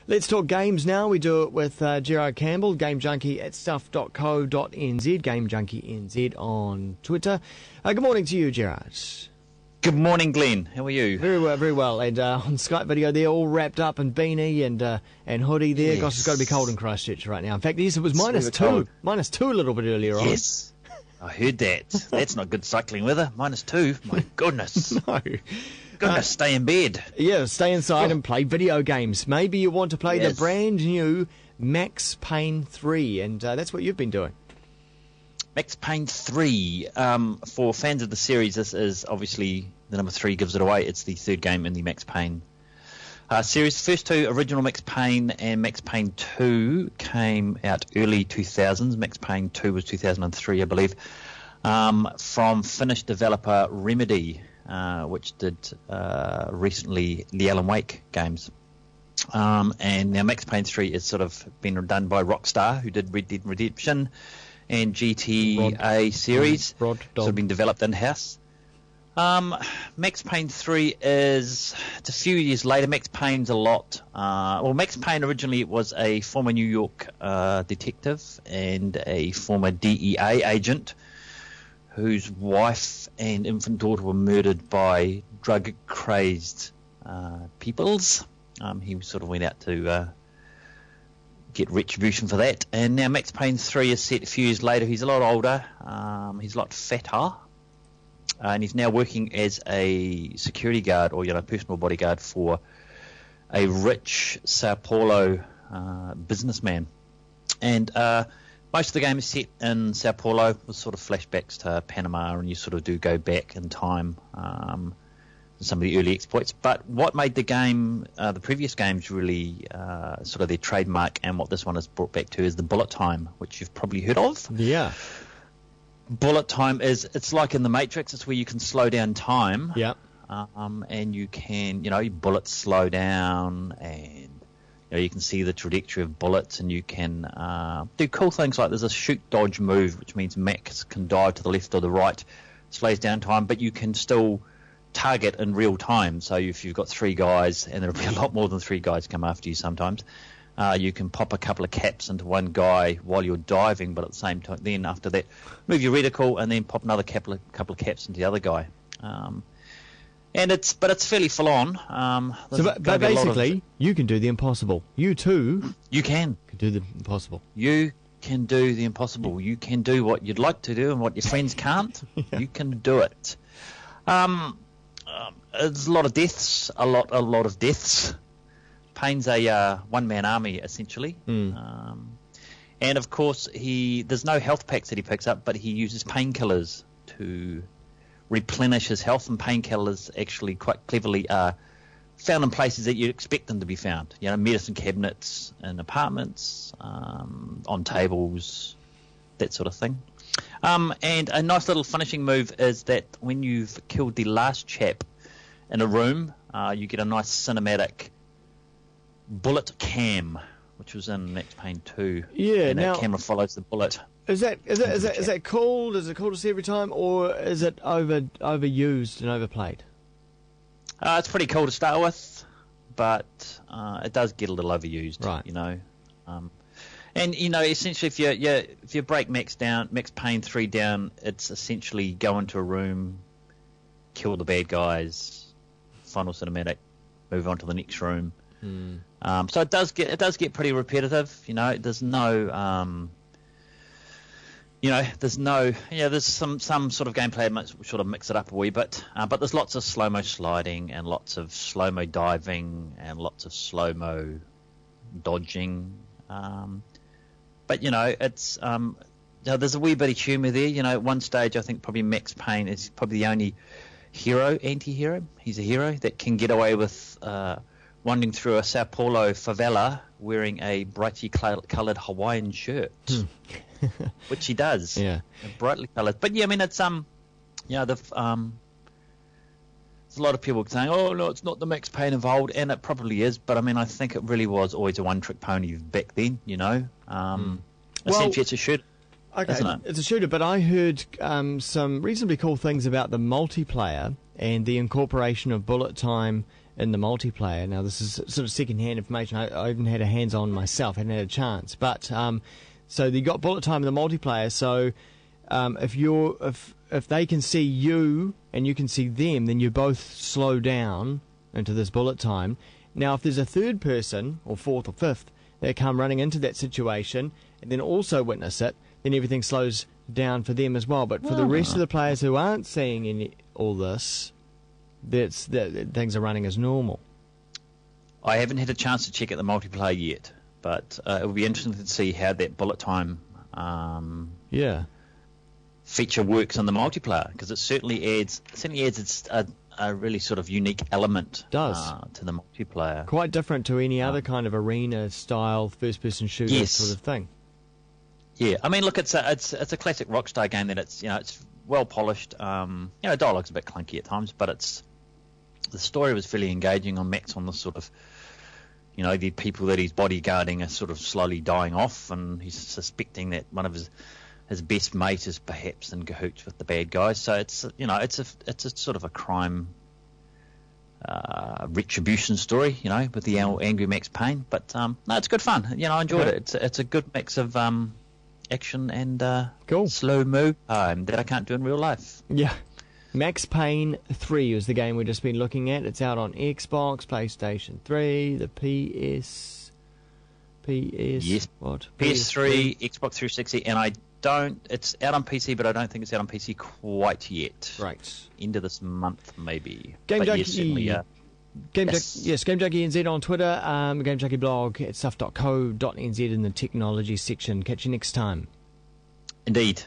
Let's talk games now. We do it with Gerard Campbell, Game Junkie at stuff.co.nz, Game Junkie NZ on Twitter. Good morning to you, Gerard. Good morning, Glenn. How are you? Very well, very well. And on Skype video there, all wrapped up in beanie and hoodie there. Yes. Gosh, it's got to be cold in Christchurch right now. In fact, yes, it was It's -2 a little bit earlier on. Yes, I heard that. That's not good cycling weather. -2. My goodness. No. Goodness, stay in bed. Yeah, stay inside and play video games. Maybe you want to play the Yes. brand new Max Payne 3, and that's what you've been doing. Max Payne 3. For fans of the series, this is obviously the number 3 gives it away. It's the third game in the Max Payne series. The first two, original Max Payne and Max Payne 2, came out early 2000s. Max Payne 2 was 2003, I believe, from Finnish developer Remedy, which did recently the Alan Wake games. And now Max Payne 3 is sort of been done by Rockstar, who did Red Dead Redemption and GTA series. Rod sort Dog. of been developed in-house. Max Payne 3 it's a few years later. Max Payne's a lot. Max Payne originally was a former New York detective and a former DEA agent whose wife and infant daughter were murdered by drug-crazed peoples. He sort of went out to get retribution for that. And now Max Payne 3 is set a few years later. He's a lot older. He's a lot fatter. And he's now working as a security guard or, personal bodyguard for a rich Sao Paulo businessman. And most of the game is set in Sao Paulo with sort of flashbacks to Panama, and you sort of do go back in time to some of the early exploits. But what made the game, the previous games, really sort of their trademark, and what this one is brought back to, is the bullet time, which you've probably heard of. Yeah. Bullet time it's like in the Matrix. It's where you can slow down time. Yeah. And you can, bullets slow down, and you can see the trajectory of bullets, and you can do cool things like there's a shoot dodge move, which means Max can dive to the left or the right, slows down time, but you can still target in real time. So if you've got 3 guys, and there'll be a lot more than 3 guys come after you sometimes, you can pop a couple of caps into one guy while you're diving, but at the same time, then after that, move your reticle and then pop another couple of caps into the other guy. And it's fairly full on. But basically, you can do the impossible. You too. You can do the impossible. You can do the impossible. You can do what you'd like to do and what your friends can't. Yeah. You can do it. There's a lot of deaths. A lot of deaths. Payne's a one-man army, essentially. And, of course, there's no health packs that he picks up, but he uses painkillers to replenish his health, and painkillers actually quite cleverly are found in places that you'd expect them to be found. Medicine cabinets in apartments, on tables, that sort of thing. And a nice little finishing move is that when you've killed the last chap in a room, you get a nice cinematic bullet cam, which was in Max Payne 2. Yeah, and now, that camera follows the bullet. Is that cool? Is it cool to see every time, or is it overused and overplayed? It's pretty cool to start with, but it does get a little overused, right? And essentially, if you break Max Payne 3 down, it's essentially go into a room, kill the bad guys, final cinematic, move on to the next room. So it does get pretty repetitive. There's no there's some sort of gameplay which sort of mix it up a wee bit, but there's lots of slow-mo sliding and lots of slow-mo diving and lots of slow-mo dodging. But it's there's a wee bit of humour there. At one stage, I think probably Max Payne is probably the only anti-hero. He's a hero that can get away with wandering through a Sao Paulo favela wearing a brightly coloured Hawaiian shirt, which he does. Yeah, brightly coloured. But yeah, I mean, it's there's a lot of people saying, "Oh no, it's not the Max Payne of old," and it probably is. But I mean, I think it really was always a one-trick pony back then. Essentially, it's a shooter. Okay, isn't it? It's a shooter, but I heard some reasonably cool things about the multiplayer and the incorporation of bullet time in the multiplayer. Now, this is sort of second-hand information. I haven't had a hands-on myself, hadn't had a chance. But so you got bullet time in the multiplayer. So if they can see you and you can see them, then you both slow down into this bullet time. Now, if there's a third person, or fourth or fifth, that come running into that situation and then also witness it, then everything slows down for them as well. But for the rest of the players who aren't seeing all this, things are running as normal. I haven't had a chance to check out the multiplayer yet, but it will be interesting to see how that bullet time feature works on the multiplayer, because it certainly adds a really sort of unique element to the multiplayer. Quite different to any other kind of arena-style first-person shooter sort of thing. Yeah, I mean, look, it's a classic Rockstar game that it's well polished. Dialogue's a bit clunky at times, but the story was fairly engaging on Max on the sort of, the people that he's bodyguarding are sort of slowly dying off, and he's suspecting that one of his best mate is perhaps in cahoots with the bad guys. So it's a sort of a crime retribution story, with the angry Max Payne. But no, it's good fun. I enjoyed it. It's a good mix of action and slow mo that I can't do in real life. Yeah. Max Payne 3 is the game we've just been looking at. It's out on Xbox, PlayStation 3, the PS, what? PS3, Xbox 360, and it's out on PC, but I don't think it's out on PC quite yet. Right. End of this month, maybe. Game Junkie. Game Junkie NZ on Twitter, Game Junkie blog at stuff.co.nz in the technology section. Catch you next time. Indeed.